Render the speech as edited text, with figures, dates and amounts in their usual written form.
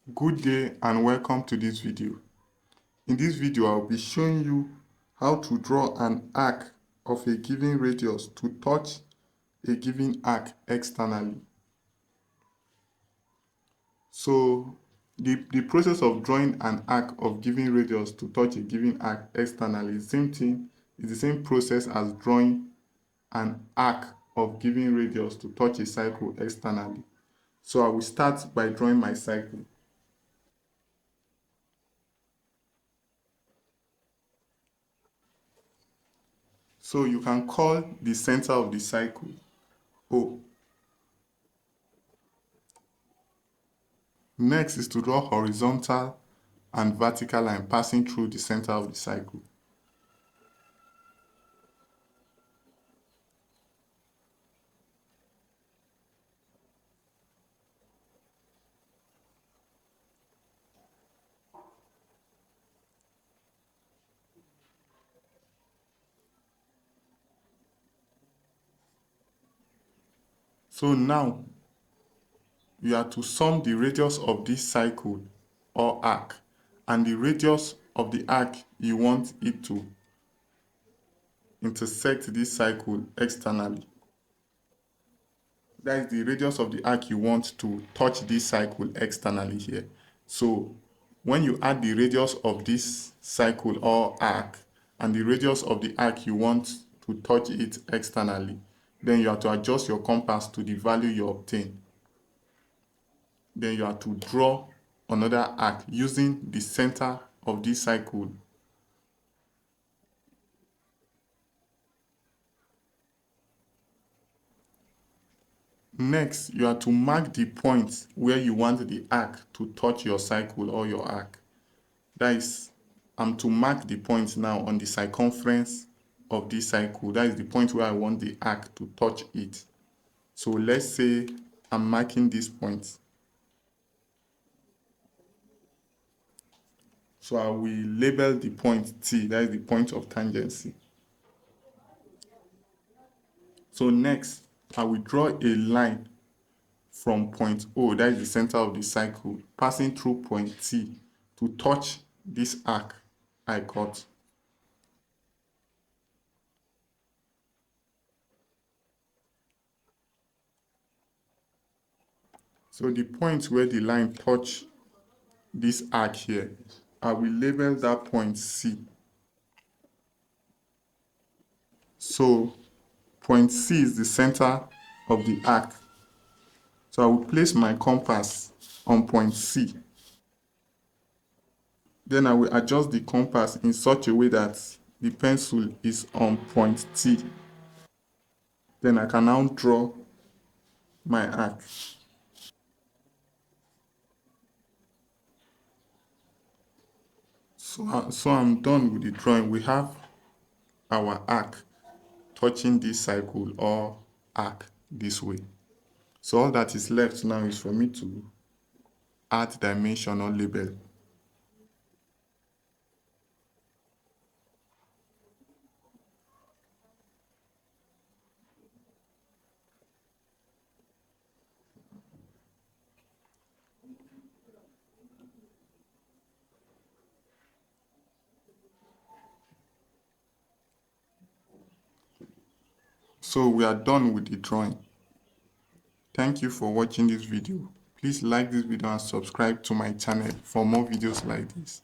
Good day and welcome to this video. In this video, I'll be showing you how to draw an arc of a given radius to touch a given arc externally. So the process of drawing an arc of given radius to touch a given arc externally is the same process as drawing an arc of given radius to touch a cycle externally. So I will start by drawing my cycle. So you can call the center of the cycle O. Next is to draw horizontal and vertical line passing through the center of the cycle. So now you are to sum the radius of this cycle or arc and the radius of the arc you want it to intersect this cycle externally. That is the radius of the arc you want to touch this cycle externally here. So when you add the radius of this cycle or arc and the radius of the arc you want to touch it externally, then you have to adjust your compass to the value you obtain. Then you have to draw another arc using the center of this cycle. Next, you have to mark the point where you want the arc to touch your cycle or your arc. That is, I'm to mark the point now on the circumference of this cycle. That is the point where I want the arc to touch it. So let's say I'm marking this point. So I will label the point T, that is the point of tangency. So next, I will draw a line from point O, that is the center of the cycle, passing through point T to touch this arc I got. So the point where the line touch this arc here, I will label that point C. So point C is the center of the arc. So I will place my compass on point C. Then I will adjust the compass in such a way that the pencil is on point T. Then I can now draw my arc. So I'm done with the drawing. We have our arc touching this cycle or arc this way. So all that is left now is for me to add dimension or label. So we are done with the drawing. Thank you for watching this video. Please like this video and subscribe to my channel for more videos like this.